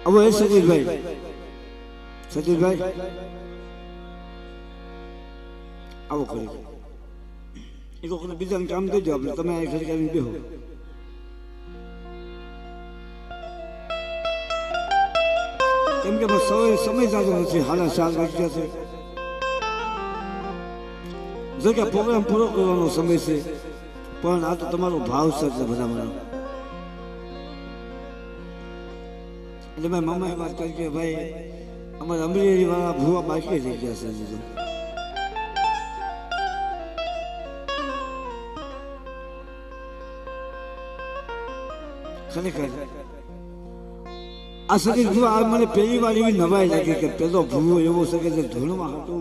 હવે સતીશભાઈ આવો કરી એ લોકોને બીજાને કામ દેજો આપણે તમે આ ઘરે આવીને બેહો કેમ કે સમય જાજો નથી 4:30 વાગ્યા છે જગ્યા પ્રોગ્રામ પૂરો કરવાનો સમય છે પણ આ તો તમારો ભાવ છે એટલે બધા મને એટલે મારા મામાએ વાત કરી કે ભાઈ અમારા અમરેલી વાળા ભૂવા બાકી થઈ ગયા છે જીજો ખરેખર આ સતીશ ભૂવા મને પહેલી વાર એવી નવાઈ લાગી કે પેલો ભૂવો એવો છે કે જે ધૂળમાં હતો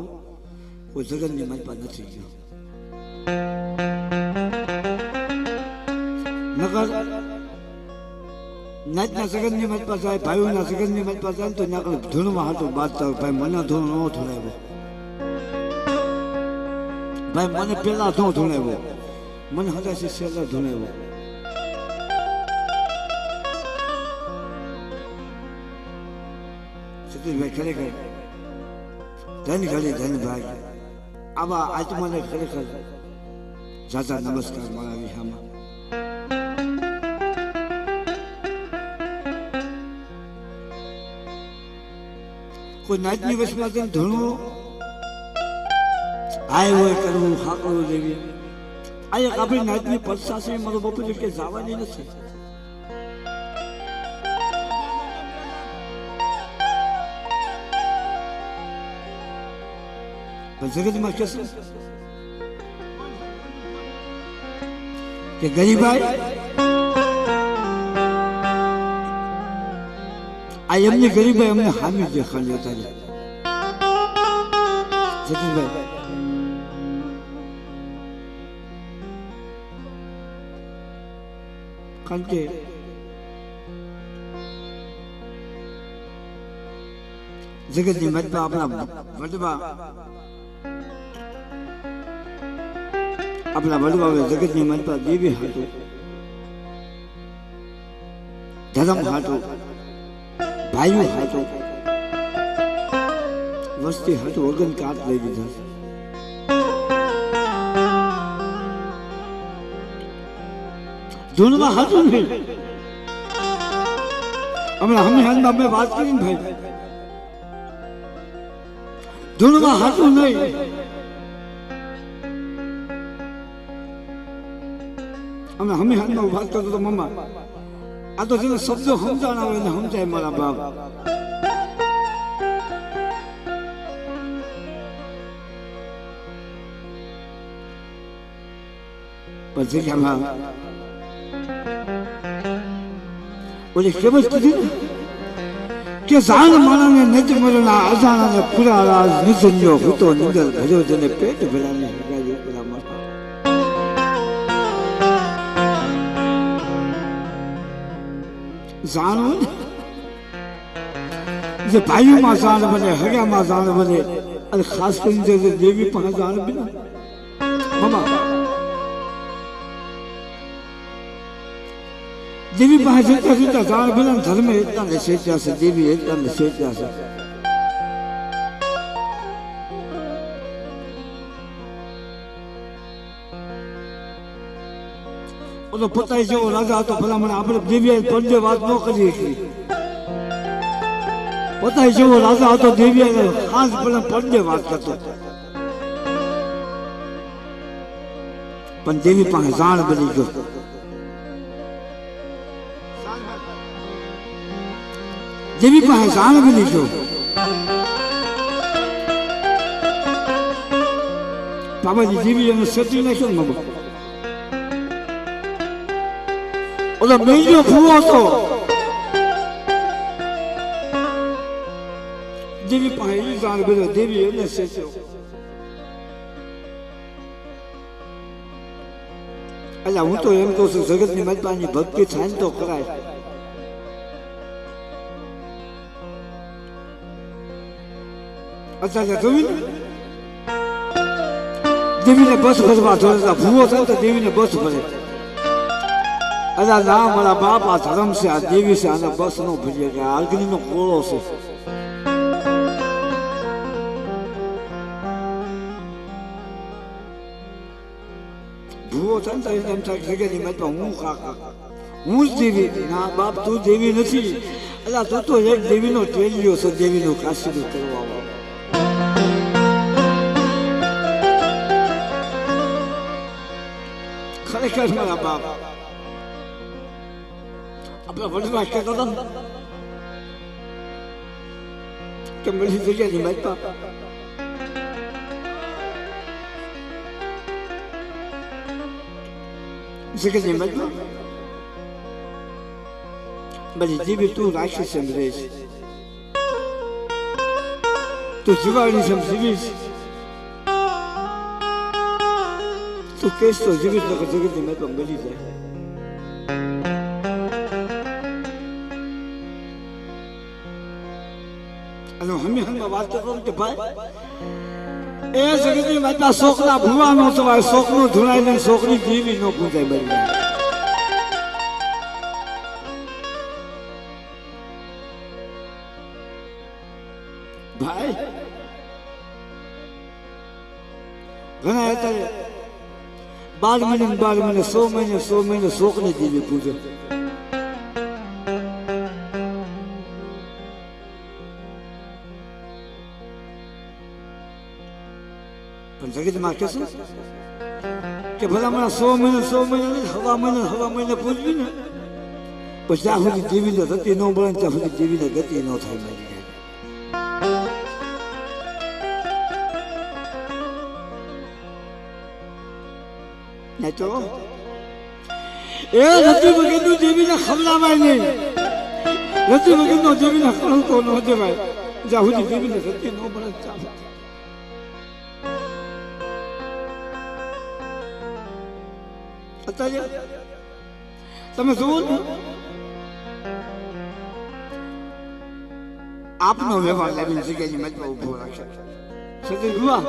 કોઈ જગતની માલપા નથી ગયો નકર નાચના સગનની માલપા જાય ભાઈઓના સગનની માલપા જાય તો નકર ધૂળમાં હતું બાદતા ભાઈ મને ધૂળ ન ધૂળાવ્યો ભાઈ મને પેલા ન ધૂળાવ્યો મને હદાશી છેલ્લા ધૂળાવ્યો સતીશભાઈ ખરેખર ધન ઘડી ધન ભાઈ આવા આત્માને ખરેખર જાજા નમસ્કાર મારા વિહામાં કોઈ નાચની વચમાં તેને ધણું આય હોય કરવું ખાકડું દેવી આ એક આપણી નાચની પરીક્ષા છે મારો બાપુ કે જવાની નથી જગતમાં કહેશે કે ગરીબાઈ આ એમની ગરીબાઈ અમને હામી દેખાડી હતા જગતભાઈ કારણ કે જગતની મતમાં આપણા વડવા જગતની મનપા દેવી હાટું ધર્મ હાટું ભાઈઓ હાટું વસ્તી હાટું વગન કાટ લઈ દીધા ધૂળમાં હાટું નહીં હમણાં અમે વાત કરીને ભાઈ ધૂળમાં હાટું નહીં અમે હાથમાં વાત કરતો તો મમ્મા આ તો જેને શબ્દો સમજાણ આવે ને સમજાય મારા બાપ પછી આમાં ઓલી કેમ જ કીધી કે જાણ માણાને નજ મરણા અજાણાને પૂરા રાજ નિજન્યો ભૂતો નિંદર ભર્યો જેને પેટ ભરાને હગાવ્યો પેલા મારા જાણો જે ભાઈઓમાં જાણ બને હગામાં જાણ બને અને ખાસ કરીને જે દેવી પાસે જાણ બને મામા દેવી પાસે જતા જતા જાણ બને ધર્મ એટલા ને સેચ્યા છે દેવી એટલા ને સેચ્યા છે ઓલો પોતાય જેવો રાજા હતો ભલા મને આપણે દેવીએ પડદે વાત ન કરી હતી પોતાય જેવો રાજા હતો દેવીએ ખાસ ભલે પડદે વાત કરતો પણ દેવી પાસે જાણ બની ગયો દેવી પાસે જાણ બની ગયો બાબાજી દેવી એને સતી નાખ્યો ને બાબા ઓલો મેજો ફૂવો હતો દેવી પાસે એ જાણ બધો દેવી એને સેચ્યો એટલે હું તો એમ કહું છું જગતની મતપાની ભક્તિ થાય તો કરાય અત્યારે જોયું દેવીને બસ ભરવા જોડે ભૂવો થાય તો દેવીને બસ ભરે અલા ના મારા બાપ આ ધર્મ છે આ દેવી છે આને બસ નો ભરીએ કે અગ્નિનો ગોળો છે ભૂવો થાય તો એમ થાય જગ્યાની મતમાં હું કાકા હું જ દેવી ના બાપ તું દેવી નથી અલા તું તો એક દેવીનો ટેલિયો છે દેવીનો કાશીનો કરવા ખરેખર મારા બાપ આપણા વડવા કહેતા હતા કે મળી જગ્યાની મતમાં જગ્યાની મતમાં બધી જીવી તું રાખી છે રહીશ તું જીવાડી છે જીવીશ તું કેસ તો જીવિત ન કર જગતની મતમાં મળી જાય અને હમે વાત કરતો કે ભાઈ એ જગતની મતમાં શોખના ભૂવાનો સવાય શોખનું ધુણાઈ ને શોખની જીવી નો પૂજાય મળી જાય ભાઈ ઘણા અત્યારે 12 મહિને 100 મહિને શોખની દેવી પૂજે પણ જગતમાં કહેશું કે ભલા મને 100 મહિને હવા મહિને પૂજવી ને પછી જ્યાં સુધી દેવીને ગતિ ન મળે ત્યાં સુધી દેવીને ગતિ ન થાય મારી તો એ નથી વગરનું દેવીને ખવડાવાય નહીં નથી વગરનો દેવીને ખવડતો ન દેવાય જ્યાં સુધી દેવીને ગતિ ન મળે અત્યારે તમે જુઓ ને આપનો વ્યવહાર લાવીને જગ્યાની મતમાં ઉભો રાખે સતી ગુવા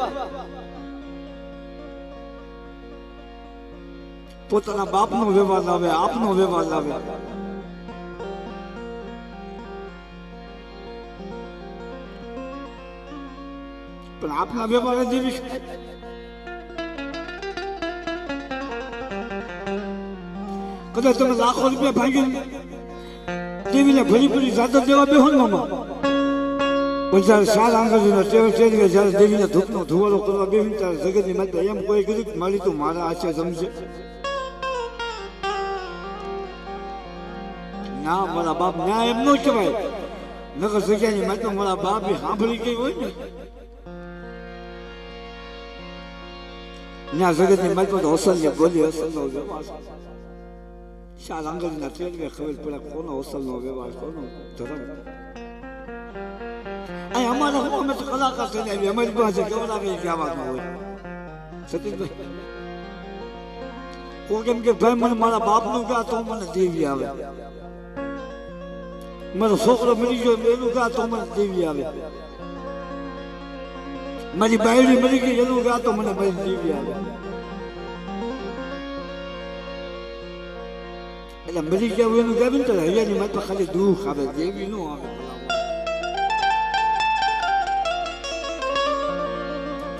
પોતાના બાપનો વ્યવહાર લાવે આપનો વ્યવહાર લાવે પણ આપના વ્યવહાર જેવી કદાચ તમે લાખો રૂપિયા ભાગીને દેવીને ભરી જાદર દેવા બેહો ને મામા પણ જયારે સાર આંગળીનો ટેવ ચેડવે જયારે દેવીને ધૂપનો ધુવાળો કરવા બેહી ત્યારે જગતની માતા એમ કોઈ કીધું કે મારી તો મારા આચે સમજે ના મારા બાપ ના એમ ન કહેવાય નગર જગ્યાની માતા મારા બાપ સાંભળી ગઈ હોય ને ના જગતની માતા તો અસલ બોલી અસલનો વ્યવહાર શાલ આંગળીના ટેડવે ખબર પડે કોનો અસલનો વ્યવહાર કોનો ધર્મ અહીં અમારા હું અમે તો કલાકાર થઈને આવી અમારી પાસે ગવડાવે કહેવાનું હોય સતીશભાઈ કોઈ કેમ કે ભાઈ મને મારા બાપનું ગા તો મને દેવી આવે મારો છોકરો મરી ગયો એનું ગા તો મને દેવી આવે મારી બાયડી મરી ગઈ એનું ગા તો મને મારી દેવી આવે એટલે મરી ગયા એનું ગાવી ને તો હૈયાની માતા ખાલી દુઃખ આવે દેવી નો આવે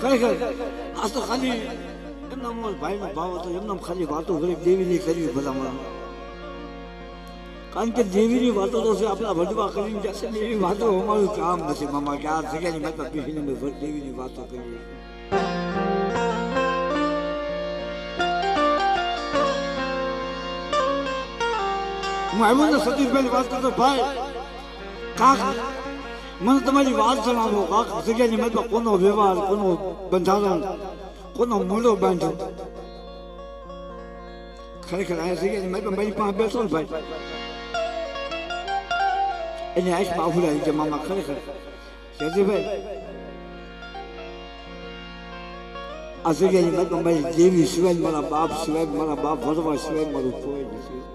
ખરેખર આ તો ખાલી એમના ભાઈ નો ભાવ હતો એમના ખાલી વાતો કરી દેવીની કરવી ભલા કારણ કે દેવીની વાતો તો છે આપણા વડવા કરીને જશે ને એવી વાતો અમારું કામ નથી મામા કે આ જગ્યાની માતા પીસીને મેં દેવીની વાતો કરી હું આવ્યો ને સતીશભાઈ વાત કરતો ભાઈ કાક મને તમારી વાત જણાવો કાક જગ્યાની માતા કોનો વ્યવહાર કોનો બંધારણ કોનો મૂળો બાંધ્યો ખરેખર આ જગ્યાની માતા મારી પાસે બેસો ને ભાઈ એને આઈસમાં આફુલાવી છે મામા ખરેખર જયજીભાઈ આ જગ્યાની માતા મારી દેવી સિવાય મારા બાપ ભરવા સિવાય મારું કોઈ નથી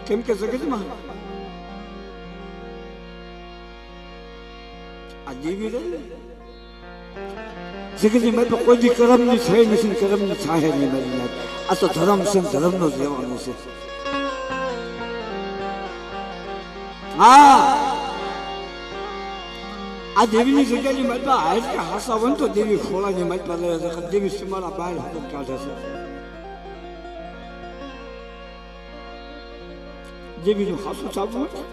કેમ કે જગતમાં આ દેવી રહે જગતની મારી પાસે કોઈ દી કરમની છે નથી, કરમની છાહે નહીં મારી નાથ. આ તો ધર્મ છે, ધર્મનો જ રહેવાનું છે. હા, આ દેવીની જગ્યાની મારી પાસે હાર કે હાસા હોય તો દેવી ખોળાની મારી પાસે લઈ છે. દેવી સીમાના બહાર હાથ કાઢે છે. દેવીનું હાસું ચાલવું હોય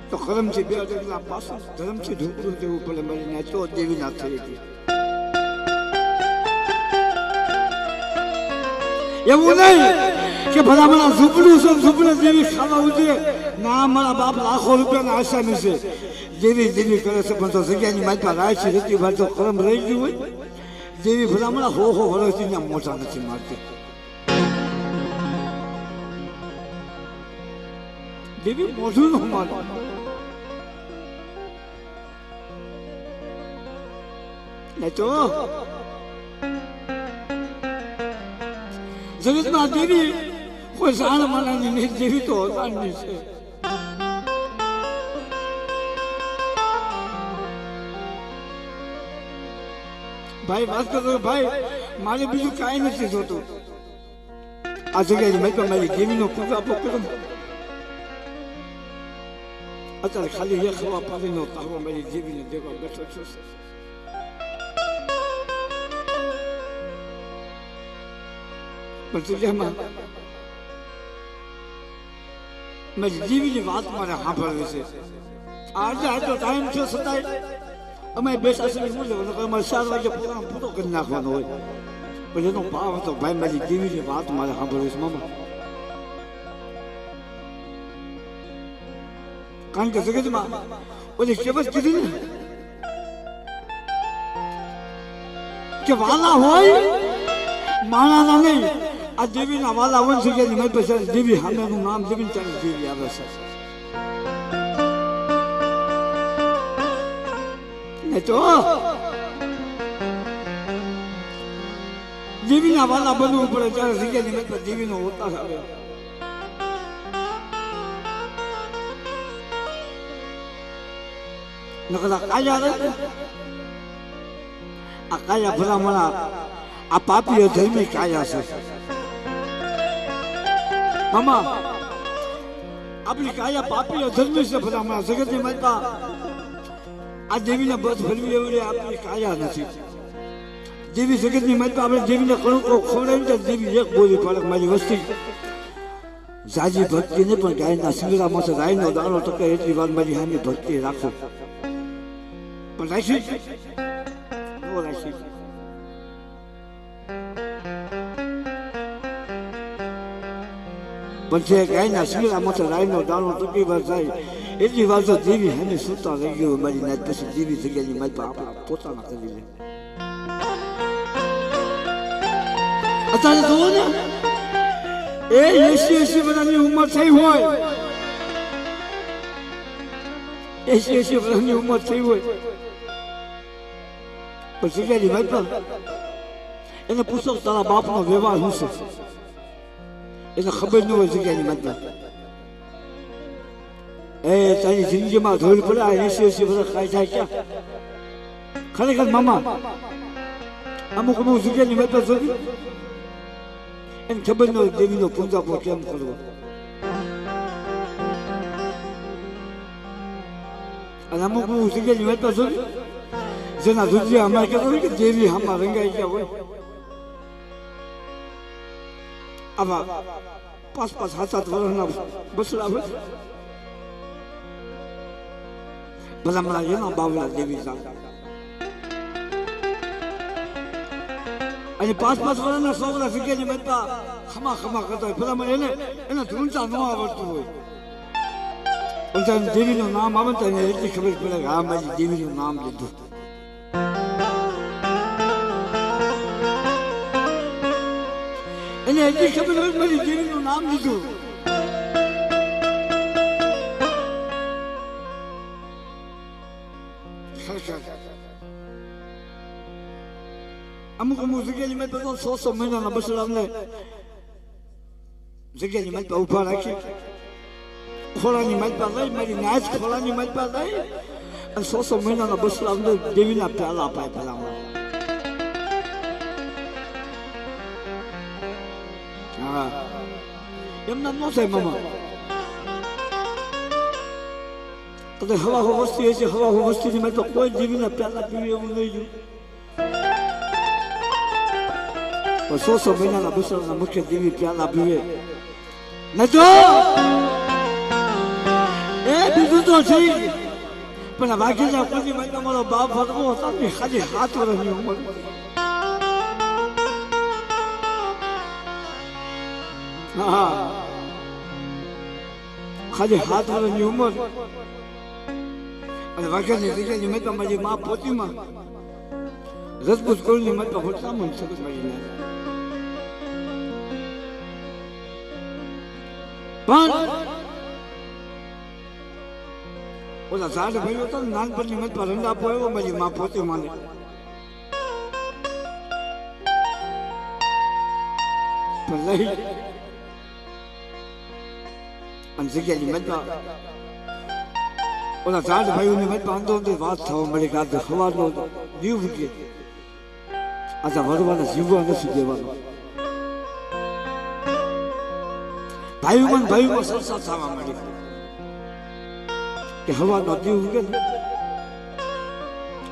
તો કરમથી બે ડગલા પાછું ધર્મથી ઢૂંઢું દેવું પડે મળીને, તો દેવી ના થઈ હતી. એવું નહીં કે ભલા મારા ઝૂંપડું છે, ઝૂંપડે દેવી ખાવા ઉજે ના, મારા બાપ લાખો રૂપિયાના આશામી છે. દેવી દેવી કરે છે પણ તો જગ્યાની મારી પાસે રાય છે રેતી ભાઈ તો કરમ રહી ગયું હોય. દેવી ભલા મારા હો વર્ષથી ત્યાં મોટા નથી મારતી. દેવી મોઢું ન મારે. નહીં તો જગતમાં દેવી કોઈ જાણ માનાની નહીં, દેવી તો અજાણની છે. ભાઈ વાત કરો ભાઈ, મારે બીજું કાંઈ નથી જોતું. આ જગ્યાએ મારી દેવીનો પૂજા કરું. અત્યારે ખાલી એક હવા પાણીનો તારો મારી દેવીને દેવા બેઠો છે. પણ તુજામાં મારી દેવીની વાત મારે સાંભળવી છે. આજે આટલો ટાઈમ થયો છતાંય અમે બેસા છે અમારે 4 વાગે પ્રોગ્રામ પૂરો કરી નાખવાનો હોય. પણ એનો ભાવ હતો ભાઈ મારી દેવીની વાત મારે સાંભળવી છે મામા. કારણ કે જગતમાં ઓલી કહેવત કીધી ને કે વાલા હોય માણાના નહીં, આ દેવીના વાલા હોય છે. મારી પાસે દેવી સામેનું નામ દેવી ત્યારે દેવી આવે છે. નહીં તો દેવીના વાલા બનવું પડે ત્યારે જગ્યાની મારી પાસે દેવીનો અવતાર આવે. નકર કાયા રે આ કાયા ભલામણા આ પાપી ધર્મી કાયા છે મામા. આપણી કાયા પાપી ધર્મી છે ભલામણા. જગતની માતા આ દેવીને બસ ભરવી એવડી આપણી કાયા નથી. દેવી જગતની માતા આપણે દેવીને કણકો ખવડાવી દેવી એક બોલી પડે મારી વસ્તી જાજી ભક્તિ ને પણ ગાયના સિંગડામાં છે રાયનો દાણો ટકે એટલી વાર મારી સામે ભક્તિ રાખો. પણ રાખી રાખી પણ છે ગાયના સિંગડામાં છે રાયનો દાણો ટકી વાર જાય એટલી વાર તો દેવી સામે સુતા રહી ગયો મારી નાચ. પછી દેવી જગ્યાની મારી આપણા પોતાના કરી લે. અત્યારે જુઓ ને એ 80 વર્ષની ઉંમર થઈ હોય, 80 વર્ષની ઉંમર થઈ હોય પણ જગ્યાની મારી એને પૂછો તારા બાપનો વ્યવહાર શું છે, એને ખબર ન હોય. જગ્યાની મારી એ તારી જિંદગીમાં ધોળ પડે આ 80 વર્ષ કાંઈ થાય ક્યાં ખરેખર મામા. અમુક જગ્યાની મારી જોઈ એને ખબર ન હોય દેવીનો પૂજાપો કેમ કરવો. અને અમુક જગ્યાની મારી જોઈ જેના દુધિયા અમારે કહેતો હોય કે દેવી આમાં રંગાઈ ગયા હોય. આવા 5-5 7 વર્ષના બસડા હોય ભલા મને એના બાવલા દેવી ચાલે. અને 5-5 વર્ષના છોકરા જગ્યાની બનતા ખમા ખમા કરતા હોય ભલા મને એને ધૂણતા ન આવડતું હોય. પણ દેવીનું નામ આવે તો એને એટલી ખબર પડે કે હા મારી દેવીનું નામ લીધું. એને એટલી ખબર હોય મારી દેવીનું નામ લીધું. અમુક જગ્યાની મેં બધો 100 મહિનાના બસડાને જગ્યાની મેં ઉભા રાખી ખોળાની માલપા લઈ મારી નાચ ખોળાની માલપા લઈ અને 100 મહિનાના બસરા અંદર દેવીના પ્યાલા અપાય ભલામણ. હા એમના ન થાય મામા. તો હવા હો વસ્તી હશે, હવા હો વસ્તીની મેં તો કોઈ દેવીના પ્યાલા પીવે એવું નહીં જોયું. 100 મહિનાના બસરાના મુખ્ય દેવી પ્યાલા પીવે નતો એ બીજું તો છે પણ વાઘેલા કોઈ મેં તમારો બાપ ફરવો હતો ને ખાલી 7 વર્ષની ઉંમર. હા ખાલી 7 વર્ષની ઉંમર. અને વાઘેલી દીકરી મેં તમારી મા પોતીમાં રજપૂત કોળની મત હોતા મન સકત મળી પણ ઓલા ઝાડ ભર્યો હતો નાનપણની મત પર રંડા પોયો મારી મા પોતે માને. પણ લઈ અને જગ્યાની મત ઓલા ઝાડ ભાઈઓની મત અંદો અંદર વાત થવા મળી કે આજે સવારનો દીવ ઉગે આજે વરવાના જીવવા નથી દેવાનો. ભાઈઓમાં સરસા થવા મળી કે હવાનો દીવ ઉગે ને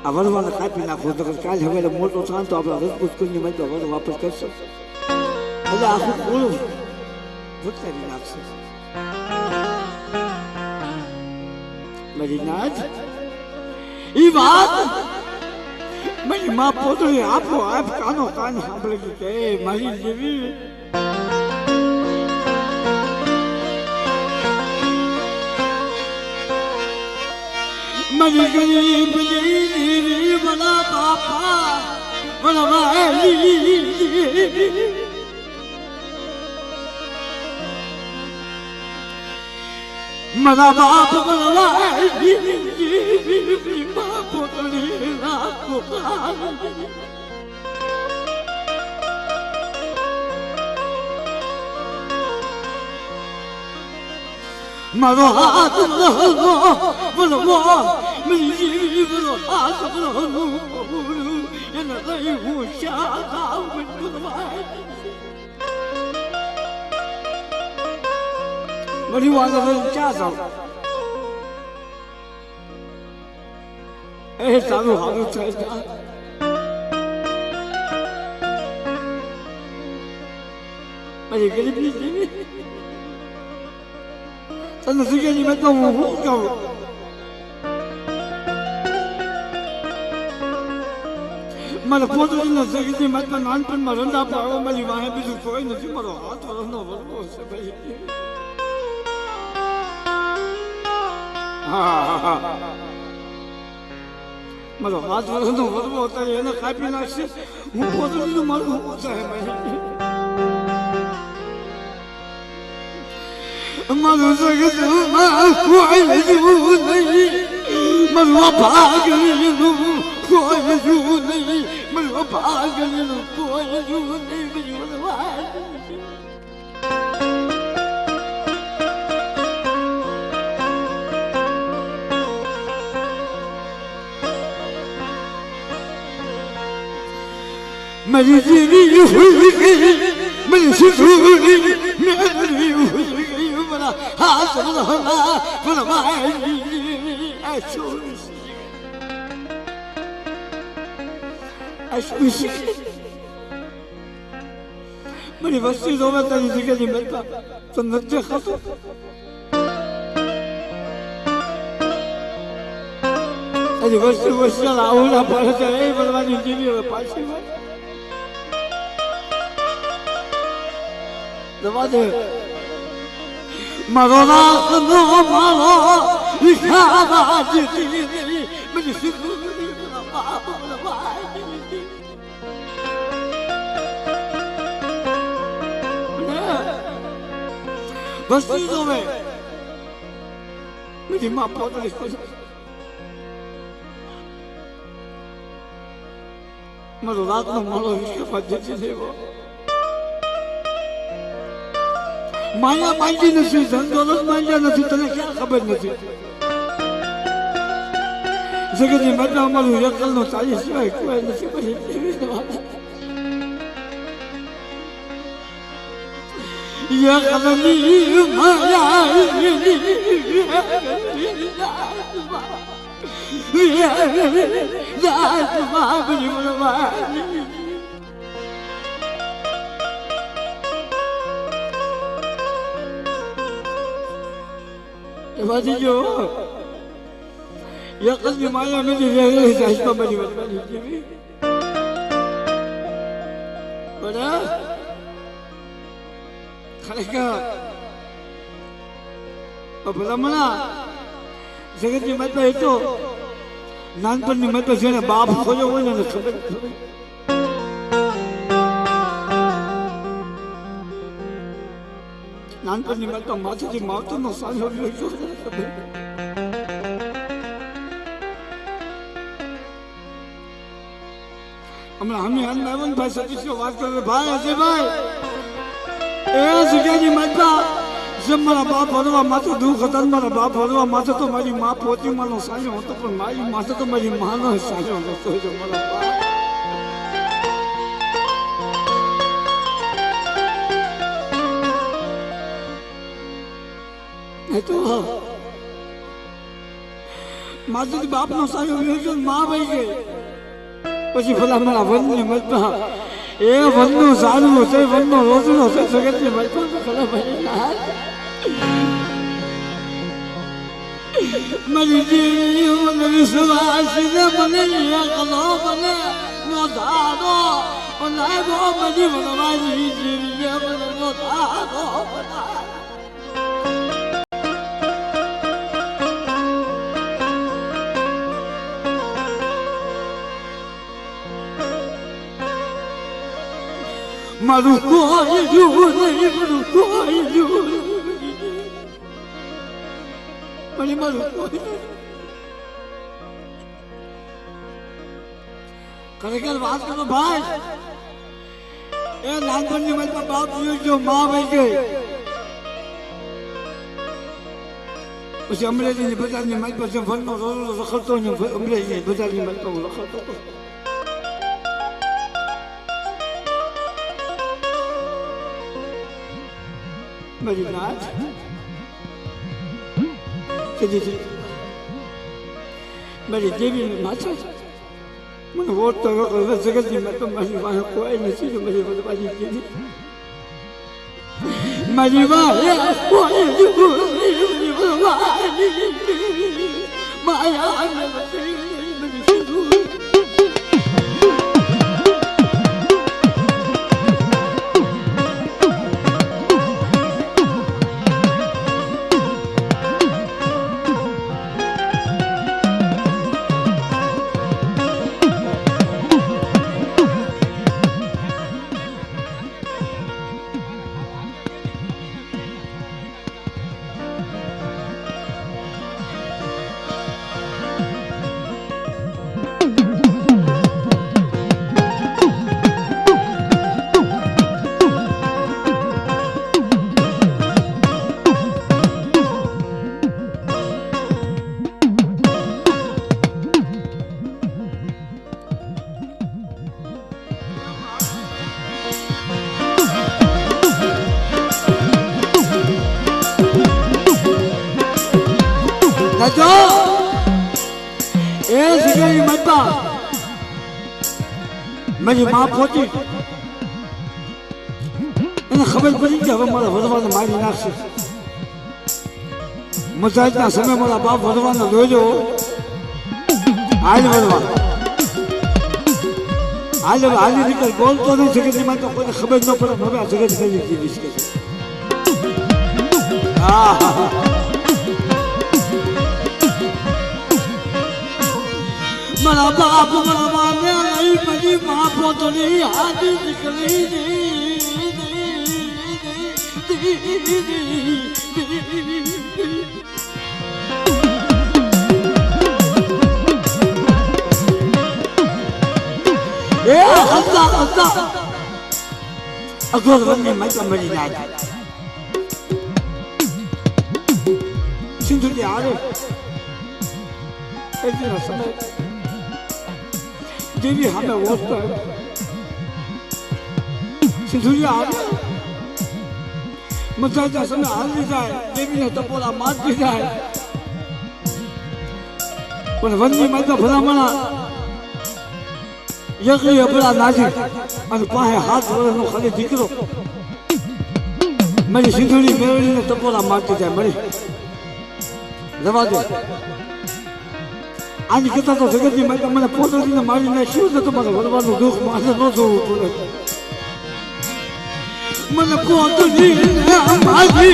આ વરવાને કાપી નાખો તો કાલે હવે મોટો થાય તો આપણા રજપૂત કુળની મત વર વાપસ કરશે એટલે આખું પૂરું ભૂતકારી નાખશે. મારી નાજ ઈ વાત મારી મા પોતળી આપો આપ કાનો કાન સાંભળી કે મારી જેવી મારી ગરીબ લીલી બના બાપા બનવાલી મારા બાપ બનવાલી મા પોતળી રાખો મારો હાથ બનવો મારી જીવી બનો હાથ બનવો એને લઈ હું શાદા બનવાય મારી વાત ચા જાવ એ તારું હારું થઈ જાય. મારી ગરીબની જીવી તને જગ્યાની મેં તો હું કહું મારે પોતરીના જગ્યાની મેં તો નાનપણમાં રંડા પાડો મારી વાહે બીજું કોઈ નથી. મારો હાથ વરસનો વરવો છે ભાઈ. મારો હાથ વરસનો વરવો હતો એને કાપી નાખશે હું પોતરીનું મારું થાય ભાઈ. મારું જગતમાં કોઈ જવું નહીં, મારું ભાગનું કોઈ જવું નહીં, મારું ભાગનું કોઈ જવું નહીં. મારી જીવી હુઈ ગઈ, મારી સુધુરી મેરી હુઈ ગઈ. હાથ બનવા બનવાય મારી વસ્તી જોવે તારી જગ્યાની મહેતા તો નથી ખાતો. તારી વસ્તી વસ્તી આવડા પડે છે એ બનવાની જીવી હવે પાછી દવા દે. મારો રાખનો મારો વિખાવા જીતી મને સિદ્ધુરી બાપ બનવાય વસ્તી જોવે મારી મા પોતળી મારો રાખનો મારો વિખાવા જીતી દેવો. માયા માંગી નથી, ધન દોલત માંગ્યા નથી, તને ક્યાં ખબર નથી. જગતની મતમાં અમારું એકલનો ચાલી સિવાય કોઈ નથી પછી એકલની માયા એમાંથી જો એકલની માયા નથી વેગળી જાય બની બની જેવી બરાબર ખરેખર ભલામણા જગતની મતમાં એ તો નાનપણની મતમાં જેને બાપ ખોલ્યો હોય ને ખબર નાનપણની મતમાં માથેથી માવતરનો સાંજો લઈ હમણાં અમે આવ્યો ને ભાઈ સતીશનો વાત કરે ભાઈ અજયભાઈ એ જગ્યાની મતમાં જેમ મારા બાપ હરવા માથે દુઃખ હતા મારા બાપ હરવા માથે તો મારી મા પોતીમાનો સાજો હતો પણ મારી માથે તો મારી માનો સાજો હતો જો મારા બાપ તો માથેથી બાપનો સાજો મેળવ્યો મા ભાઈ ગઈ પછી ભલા મારા વનની મતમાં એ વનનું સારું છે વનનો રોજનો છે જગતની મતમાં ખરા ભાઈ મારી જીવી મને વિશ્વાસ ને મને એકલો મને નો ધારો લાગો મારી વનવાજી જીવી મને નો ધારો મારું કોઈ જુઓ નહીં મારું કોઈ જુઓ મને મારું કોઈ ખરેખર વાત કરો ભાઈ એ નાનપણની મતમાં બાપ જો મા ભાઈ ગઈ પછી અમરેલીની બજારની મતમાં જે વનનો રોલો રખડતો ને અમરેલીની બજારની મતમાં હું રખડતો હતો મારી નાથ મારી દેવીની માથે મને વોટ તો જગતની મેં તો મારી વાહ કોઈ નથી તો મારી મારી દેવી મારી વાહ માયા મારી મા પોતી એને ખબર પડી કે હવે મારા વરવાને મારી નાખશે મજાજના સમય મારા બાપ વરવાનો જોજો હાલ વરવા હાલી નીકળ બોલતો નહીં જગતમાં તો કોઈને ખબર ન પડે હવે આ જગત કઈ જીવીશ કે હા મારા બાપ મારા માને લઈ બધી મા પોતની હાથી નીકળી એ હતા અગર વનની માતા મરી જાય સિંધુની હારે एक दिन समय देवी हमें वोट पर सिंधुरिया मचाया समय हाल दी जाए देवी ने टपोरा मार दी जाए पर वन्नी में तो भला मना यकी अपना नाजी और पाहे हाथ वाले नो खाली दिखरो मेरी सिंधुरी मेरी ने टपोरा मार दी जाए मरी दबा दे आज कितना तो जगत जी मैं तो मैंने पोतल जी ने मारी नहीं क्यों तो तुम्हारे भगवान को दुख मारने नो जो मैंने पोतल जी ने मारी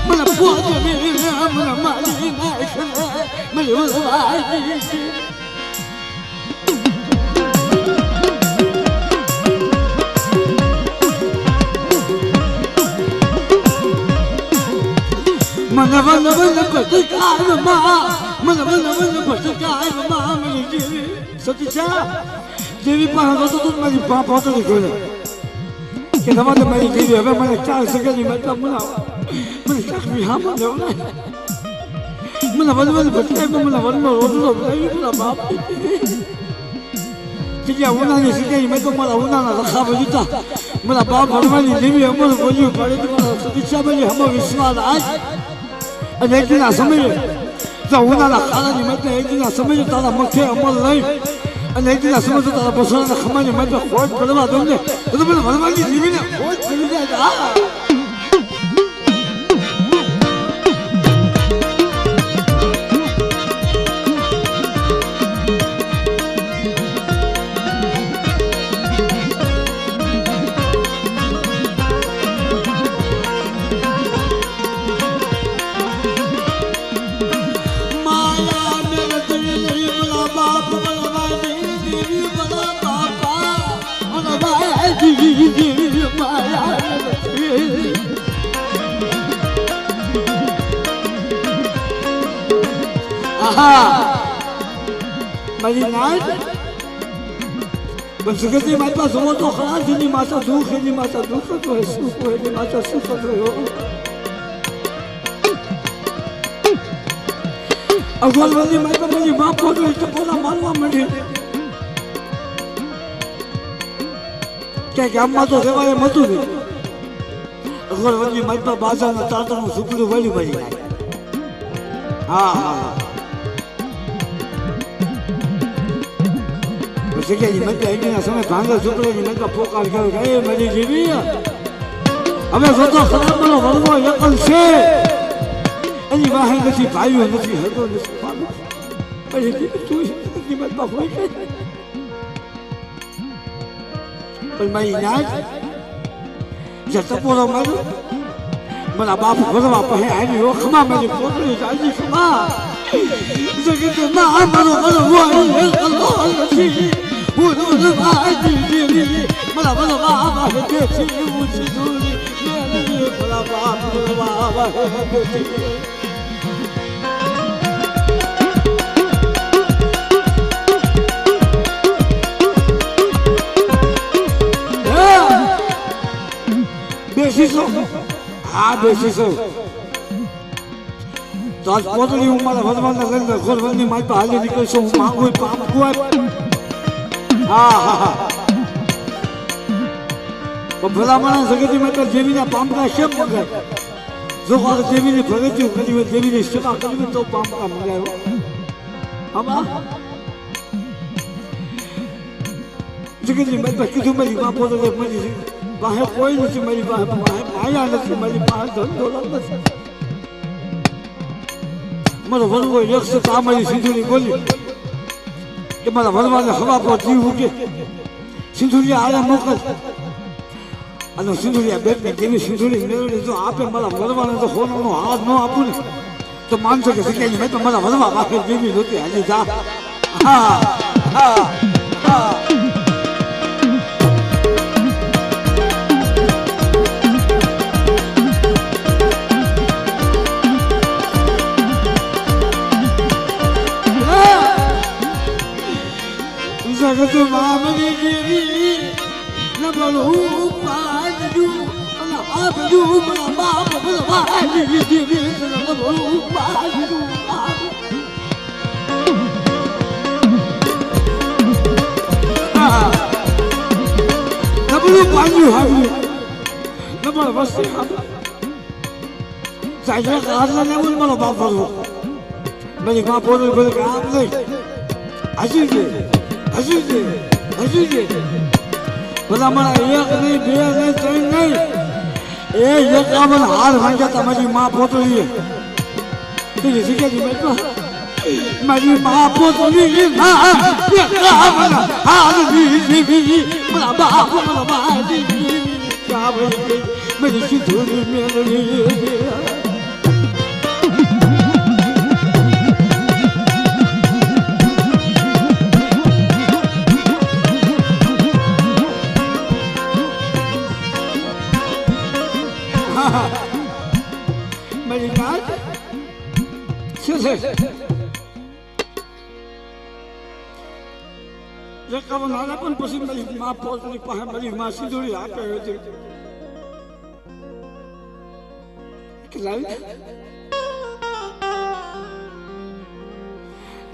मैंने पोतल जी ने मारी मैंने भगवान जी मन मन मन पटकार माँ मन मन मन पटकार माँ मेरी देवी सतीशा देवी पास तो मेरी पापा तो निकल के दवा तो मेरी देवी अब मैंने 4 सेकंड में तो मना मैंने क्या यहाँ पर जाऊँ ना मैंने मन मन पटकार में मैंने मन मन रोड लो मेरा बाप क्या उन्ना ने सीधे मैं तो मरा उन्ना ना रखा बजता मेरा बाप भगवान देवी हमको बोली पड़े तो सतीशा मेरी हम विश्वास आज एक दिन समय तो उन्ना खाना नहीं मैं एक दिन समय तारा मक्खे अमल नहीं एक दिन समय तो तारा बसरा ना खमा नहीं मैं तो खोज करवा दूँगे तो मेरे भगवान की जीवी ने खोज कर दिया मेरी नाच बस कहती मेरे पास वो तो खराब थी नहीं माता दुख है नहीं माता दुख तो है सुख है नहीं माता सुख तो हो अगल वाली मैं तो मेरी माँ को तो पूरा मानवा मंडी क्या अम्मा तो सेवाए मत नहीं अगल वाली मैं तो बाजार में ताता हूँ सुपड़ी वाली बड़ी हाँ हाँ जगह जी मैं एक दिन समय भांगा सुपड़े जी मैं तो पोकार कर गए मेरी जीवी हमें सोचो खराब मनो वर्गो यकल से अनी वाहे नसी भाईयो नसी हरदो नसी पालो मेरी जीवी तू ही मत बाहोई के पर मैं नाच जब पोरो मर मेरा बाप भगवा पहे आई हो खमा मेरी पोतरी जाई खमा जगह के मां मरो मरो वो अल्लाह नसी उन्होंने बाजी जीवी मला मला बाबा है देखी ऊंची दूरी मेरे मला बाबा है देखी बेसिसो हाँ बेसिसो तो आज पोतली उम्र भगवान ने लंदन खोल बंदी मार पे हाले निकल सो मांगो पाप को हाँ हाँ हाँ वो भला माना जगती में तो देवी ने पाम का शेप मगर जो बात देवी ने भगती करी वो देवी ने सेवा करी तो पाम का मगर हम जगती में तो किसी मेरी माँ बोल रहे मेरी बाहर कोई नहीं मेरी बाहर माया नहीं मेरी बाहर धन दौलत नहीं मरो वर्गो एक से काम मेरी सिंधुरी बोली कि मेरा भगवान ने हवा पर जीव के सिंधुरिया आया मोकल अनु सिंधुरिया बेट में देवी सिंधुरी मेरे जो आपे मेरा भगवान ने तो होना नो हाथ नो आपुन तो मान सके कि मैं तो मेरा भगवान आके देवी होती है जा हाँ हाँ हाँ जगत मामले देवी न बोलो पाजू न आबू न बाप न देवी देवी न बोलो पाजू પાણી આવ્યું નબળ વસ્તી સાઈડ હાથલા ને એવું મારો બાપ ભરવો મારી મા પોતે બોલે કે આમ નહીં હજી છે બધા મારા એક નહીં બે નહીં ત્રણ નહીં એ એકાવન હાર ભાંગ્યા હતા મારી મા પોતળી બીજી શીખેલી મારી મા પોતળી હાર બીજી મારા બાપ મારા બાજી ક્યાં ભાઈ મારી સિંધુની મેળવી એકાવન હાલ પણ પછી મારી મા પોતની પાસે મારી મા સિંદૂરી આપે હતી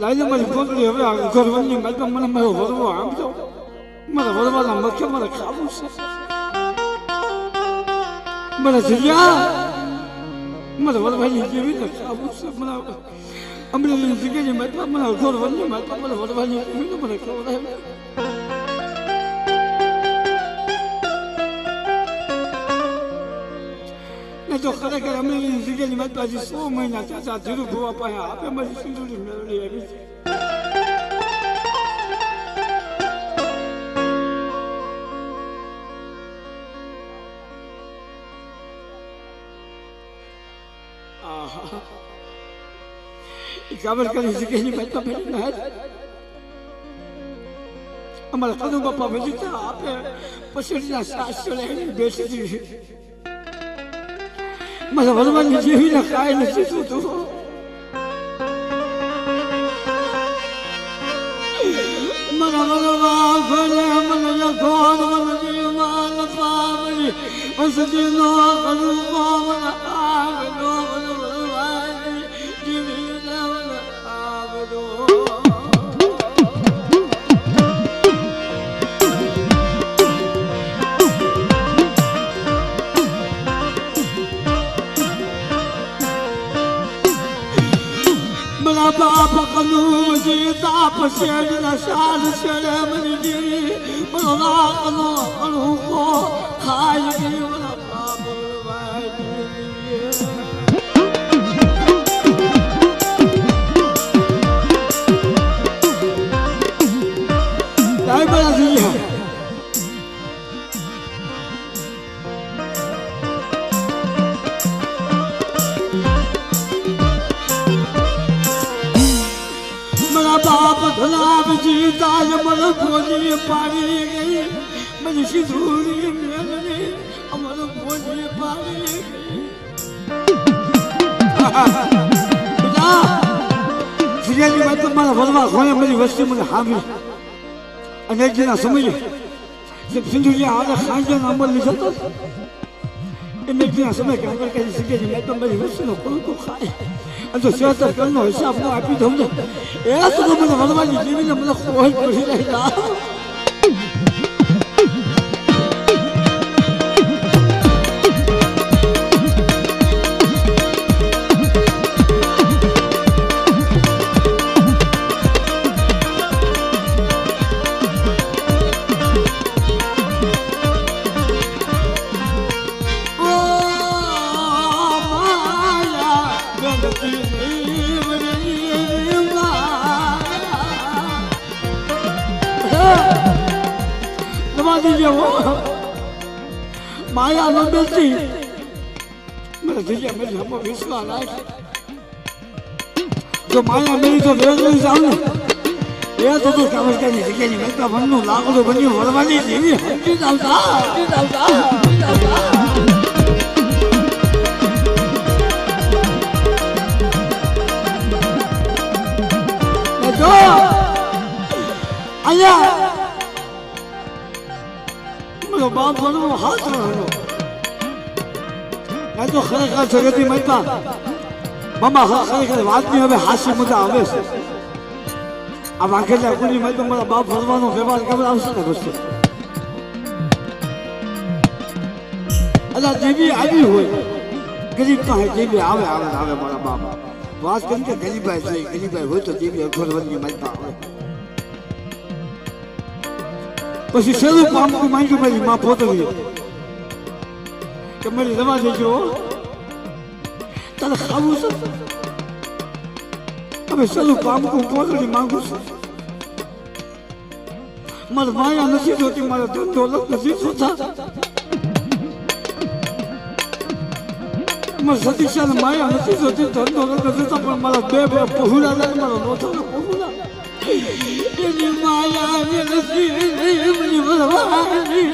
લાવી મારી પોતની હવે ઘર વનની મારી મને મારો વરવો આમ તો મારા વરવાના મખ્ય મારે ખાવું છે મને જગ્યા મારા વરવાની જેવી ને ખાવું છે મને અમરેલી જગ્યાની મતલબ મને ઘર વનની મતલબ મને વરવાની જેવી મને ખબર તો ખરેખર અમરેલી જગ્યાની મતલબ હજી 100 મહિના ચાચા ધીરુ ભુવા પાસે આપે મારી સિંદૂરી મેળવી આવી છે ખબર કરી છે કે એની મતલબ અમારા કદમ બાપા ભજી આપે પછી સાસ ચડે બેસી મારા વરવાની જેવી ને કાંઈ નથી થતું મારા વરવા ઘરે મને ઘોર મને માલ પાવલી હસતી નો કરું મને આગલો વરવાની જેવી ને આગલો बाप कनु जीता पसेड नशाल चढ़े मरी जी मरा कनु कनु को खाई गई मरा बाप भाई बड़ा जी है बाप धनाब जीता अमर भोजी पारी गई मेरी सिंदूरी मेलनी अमर भोजी पारी गई बेटा सियाली बात मारा वरवा खोए मेरी वस्ती में हावी अनेक जना समझ जब सिंदूरी आधा खांजा अमर लिखा तो इनमें जना समय के अंदर कैसे सियाली बात मेरी वस्ती में कोई को खाए तो सेहतर करनो हिसाब नो आपी दो ए तो મને વરવાની જીવીને મને કોઈ કરી રહ્યા माया न मिलती मेरे दिया मेरी हम विश्वास आए जो माया मेरी तो वेद नहीं जाऊँ ये तो कागज का नहीं दिखे नहीं मैं बनूँ लाखों तो बनी वरवानी जीवी हट्टी डालता जो आया मेरे बाप बनो हाथ रहो मैं तो खरेखर जगती मत मामा खरेखर बात नहीं હવે હાસી મજા આવે છે આ વાઘેલા કુલી માં તો મારા બાપ ભરવાનો વ્યવહાર કેમ આવશે ને બસ અલા દેવી આવી હોય ગરીબ પાસે દેવી આવે આવે આવે મારા બાપ વાત કરી કે ગરીબાઈ હોય તો દેવી અઘોરવનની માલપા આવે પછી શરૂ પામકું માંગ્યું મારી માં પોતવી કે મારી રવા દેજો તારે ખાવું છે હવે શરૂ પામકું પોતળી માંગુ છું મારે માયા નથી જોતી મારે ધંધો નથી જોતા મારે સતીશાને માયા નથી જોતી ધંધો નથી જોતા પણ મારા બે પહોળા લાગે મારો નોથો પહોળા એની માયા નથી મને ભરવાની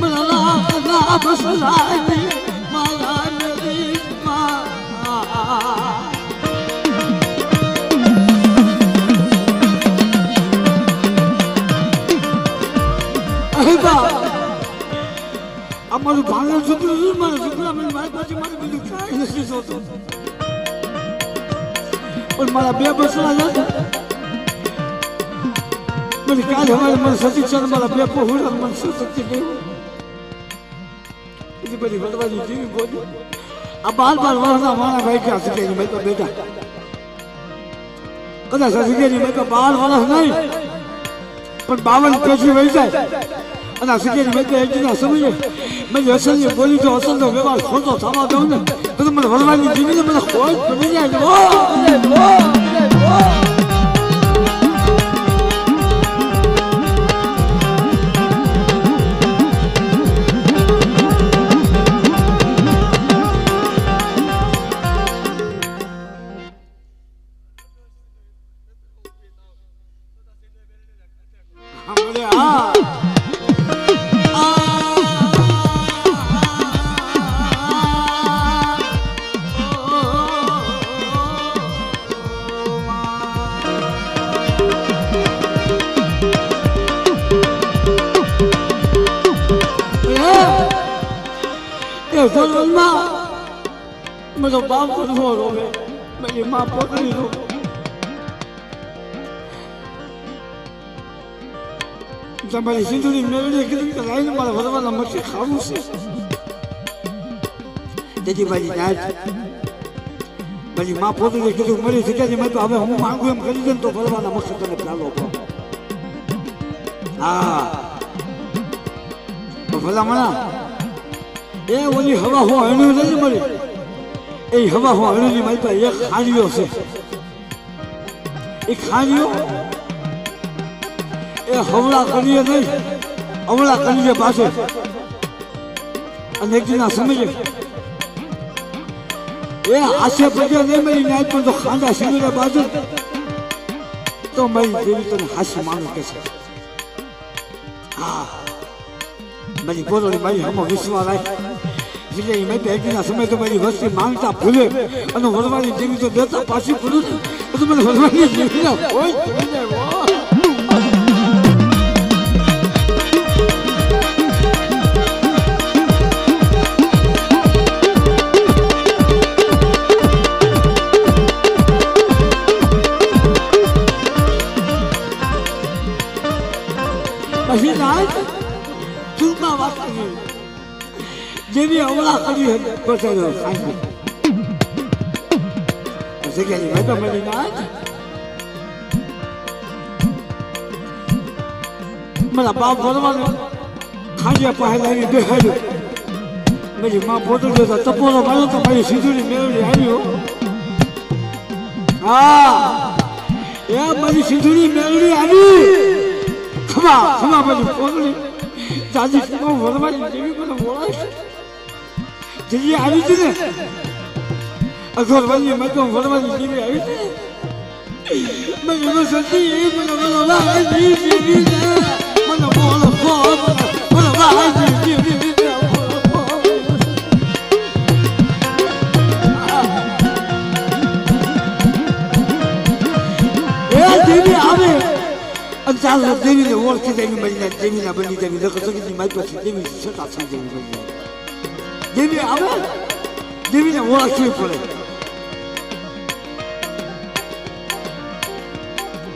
મને ના બસલાની માયા નથી અમારું ભાંગર છોકરું છે મારા છોકરા મને મારી પાસે મારે બધું કાંઈ નથી જોતું પણ મારા બે બસલા હતા મને કાલે અમારે મને સતીક્ષણ મારા બે પહોળા મને સતી ગયું એની બધી વડવાની જીવી બોલી આ 12 વર્ષના મારા ભાઈ ક્યાં શીખેની મેં તો બેટા કદાચ શીખેની મેં તો 12 વર્ષ નહીં પણ 52 પેશી વહી જાય અને આ શીખેની મેં તો એકના સમયે મેં અસલની બોલી તો અસલનો વ્યવહાર ખોટો થવા દઉં ને તો મને વડવાની જીવીને મને કોઈ બની જાય मेरा बाप को रोवे मेरी माँ पोतरी रो जब मेरी सिंदूरी मेरे कितनी कराई ने मारा भरवाना मच्छी खाऊं से देखी भाई नाच मेरी माँ पोतरी कितनी मरी सिक्का जी मैं तो हमें हम मांगू हम करी दें तो भरवाना मच्छी तो निकाल लो हाँ तो भला मना એ ઓલી હવા હો હણ્યું નથી મળી એ હવા હો હણ્યુંની મારી પાસે એક ખાણીઓ છે એ ખાણીઓ એ હવળા કરીએ નહીં અવળા કરીએ પાસે અને એક દિના સમજે એ હાસ્ય પગે નહીં મારી નાય પણ તો ખાંડા સિંગરે બાજુ તો મારી દેવી તને હાસ્ય માણસ કે છે હા मेरी बोलोनी भाई हम विश्वास आए जिले में बैठना समय तो मेरी वस्ती मांगता भूले અને વરવાની જેવી તો દેતા પાછી ભૂલું તો મને વરવાની જેવી ના કોઈ પછી ના ચૂકમાં વાત કરી જેવી અવળા કરી બચાવ્યો ખાઈ જગ્યાની ભાઈ મળી ના મારા બાપ ભરવાનો ખાંડિયા પાસે લાવી બેહાડ્યો મારી માં પોતો જતા તપોરો માર્યો તો મારી સિંદૂરી મેળવી આવ્યો હા એ મારી સિંદૂરી મેળવી આવી ખમા ખમા બધી પોતળી દાદી કેવો વરવાની જેવી મને બોલાય જેવી આવી છે ને અઘોરવાની મેં તો વરવાની જેવી આવી છે મને વસતી મને વરવાની જેવી મને બોલો વરવાની જેવી દેવી આવે ચાલ દેવીને ઓળખી દેવી મળી જાય દેવીના બની દેવી લખો સગીની મારી પાસે દેવી છતાં થઈ દેવી બની જાય દેવી આવે દેવીને ઓળખવી પડે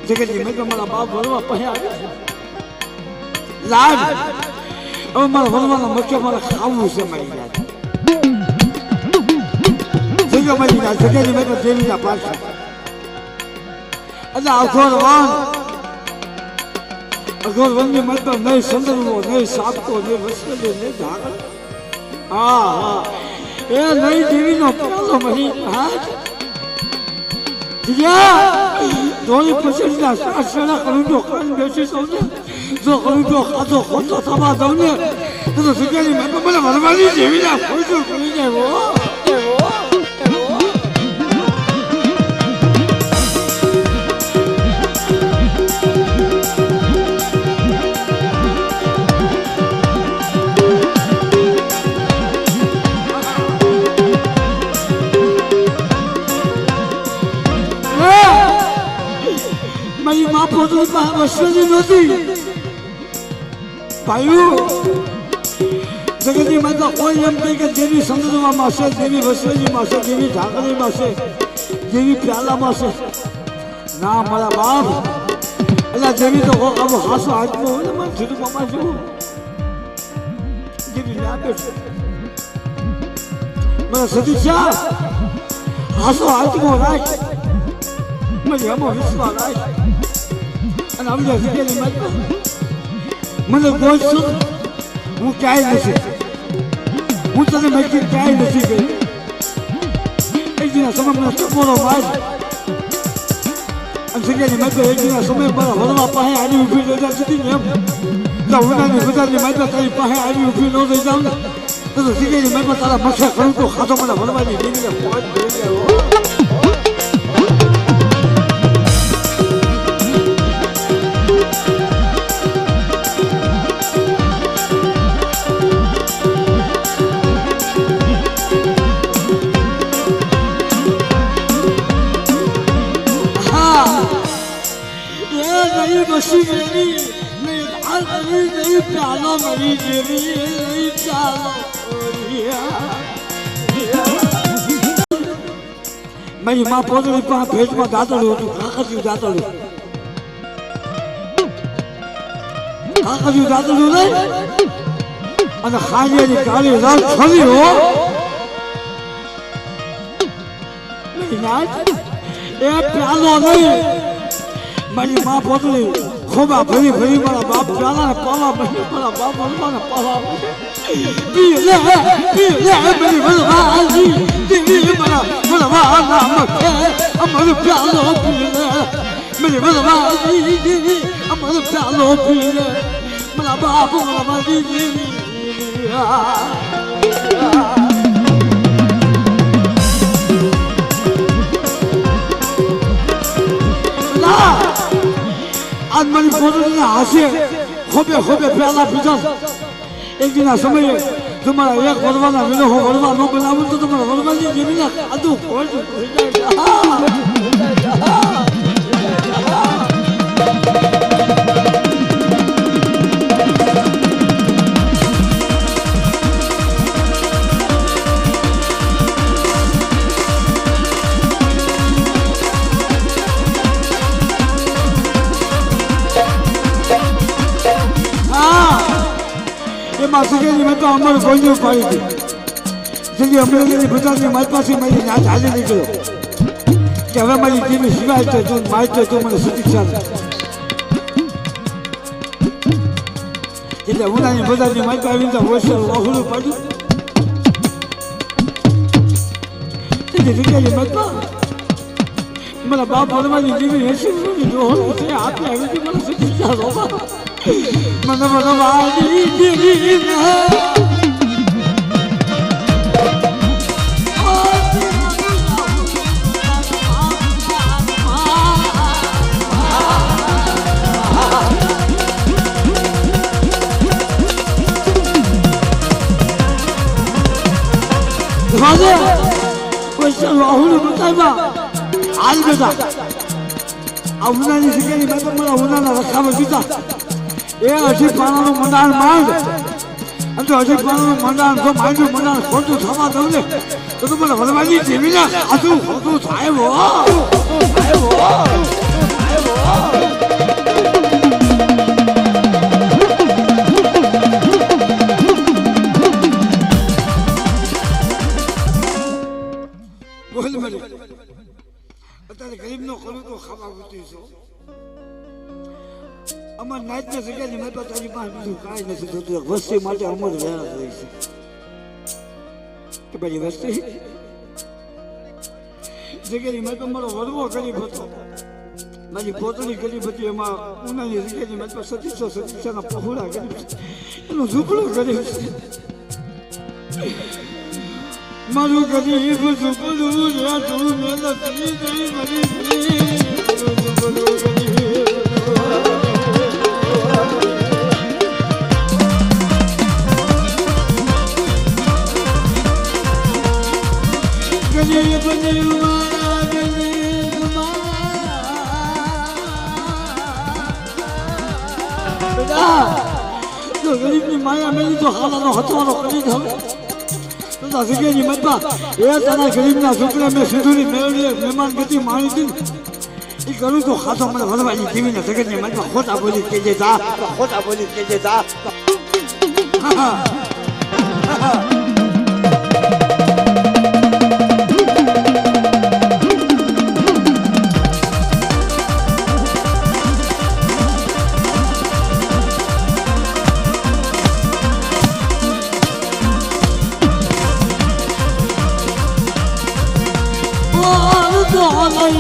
જગતજી મેં તો મારા બાપ ભરવા પહે આવી લાજ હવે મારા વનવાના મક્કે મારે ખાવું છે મારી જાત જગ્યા મારી જાત જગ્યાની મેં દેવીના પાછા અને અઘોર વનની મતલબ નહીં સંદર્ભો નહીં સાપકો નહીં વસવેલો નહીં ધાગળ હા હા એ નહીં દેવીનો પેલો મહી હાથ ધોળી પછીના સાસણા કરું ખાઈને બેસી સૌ ને જો કરું ખાધો ખોટો થવા દઉં ને તો જગ્યાની મેં મને વરવાની દેવીના ખોટો કરી જાય મારી મા પોતાની પાસે વસવેલી નહોતી ભાઈઓ જગતની માતા કોઈ એમ કહે કે દેવી સંદર્ભમાં છે દેવી વસવેલીમાં છે દેવી ઢાકરીમાં છે દેવી પ્યાલામાં છે ના મારા બાપ એટલે દેવી તો આવો હાસો હાથમાં હોય ને મારે જીરું મામા જેવું દેવી લાગે છે મારા સતીશા હાસો હાથમાં રાખ મને એમાં વિશ્વાસ રાખ અને અમને જગ્યાની માતા મને ગોળ છું હું ક્યાંય નથી હું તને મૈકી ક્યાંય નથી ગઈ એક દિના સમય મને ટકોરો માર અને જગ્યાની માતા એક દિના સમય મારા વરવા પાસે આવી ઊભી રહી જતી ને એમ તો ઉનાની બજારની માતા તારી પાસે આવી ઊભી ન રહી જાવ ને તો જગ્યાની માતા તારા મખે કરું તો ખાતો મને વરવાની દેવીને પહોંચ દઈ જાય बसी मेरी नहीं दाल मेरी नहीं प्यालो मेरी देवी नहीं प्यालो मेरी माँ पोतरी पर भेज में दातड़ू काकजी दातड़ू नहीं અને ખાંડિયાની કાળી રાત ખરી હો એ પ્યાલો નહીં મારી મા પોતળી ખોબા ભરી ભરી મારા બાપ પ્યાલા ને પાવા બની મારા બાપ ને પાવા પી લે મારી વલવાજી દેવી મારા વલવાના મખે અમારો પ્યાલો પી લે મારી વલવાજી દેવી અમારો પ્યાલો પી લે મારા બાપ વલવાજી દેવી आज मारी पोतरी हासे खोबे खोबे प्याला पीछा एक दिन समय तुम्हारा एक वरवाना मिलो हो वरवा नो बनावो तो तुम्हारा वरवानी देवी ना आदू खोल मासिकेली में तो हमारे कोई नहीं पाई थी जल्दी हमने लिए बता दिया हमारे पास ही मैंने यहाँ झाले निकलो कि हमें हमारी टीम में शिवाय थे तो माइक थे तो मैंने सतीक्षा जल्दी उन्हें नहीं बता दिया माइक आवी तो वो सब वाहुलू पड़ी जल्दी निकली मत पा मेरा बाप बनवानी टीम में ऐसे जो हो थे आप ने अभी मैंने सतीक्षा रोका मन बनवानी देवी राहुल बताया आज बेटा उन्होंने सीखे मैं मेरा उन्होंने रखा में जीता ये अजी पाना मंडाल मांड अंत अजी पाना मंडाल तो मांड मंडाल खोटू थमा दौने तो तुम्हारा वरवानी देवी ना आतू खोटू थाए वो બોલ મને અત્યારે ગરીબનો ખરું તો ખાવા ઉતરી છો અમાર નાઈટના જગ્યાની મેં તારી પાસે બીજું કાંઈ નથી થતું વસ્તી માટે અમર રહ્યા રહી છે કે બધી વસ્તી જગ્યાની મેં તો મારો વડવો ગરીબ હતો મારી પોતાની ગરીબ હતી એમાં ઉનાની જગ્યાની મેં તો સતીસોના પહોળા ગરીબ એનું ઝૂંપડું ગરીબ છે મારું ગરીબ ઝૂંપડું રહેતું મહેનત કરી ગઈ ગરીબ ગરીબની માયા મેલી તો હાલાનો હથવાનો કરી દો જગ્યાની મતમાં એ તારા ગરીબના છોકરા મેં સિંધુની મેળવી મહેમાન ગતિ માણી હતી એ કરું તો ખાતો મને ભરવાની જીવીને જગતની મતમાં ખોટા બોલી કેજે જા ખોટા બોલી કેજે જા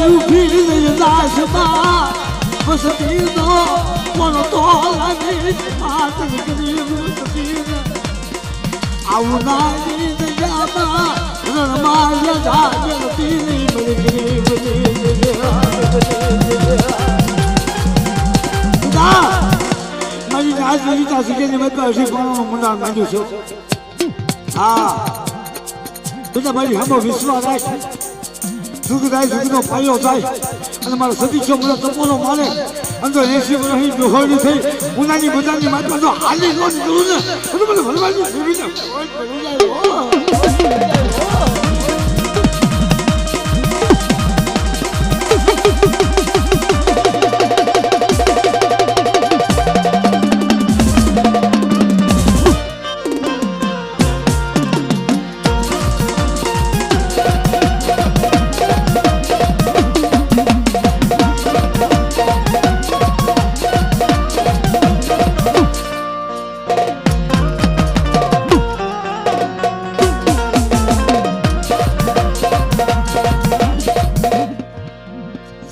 You feel the last of was a deal, one of all I need, part of the dream was a deal. I would not need the Yama, and the Maya, the feeling of the સુખદાય સુખનો પાયો થાય અને મારો સતીશો મને તપોનો મારે અંદર 80 વર્ષની ડોહોડી થઈ ઉનાની બધાની માથમાં તો હાલી નો કરું ને મને ભરવાની સુરીને કોઈ પડી જાય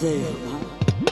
જય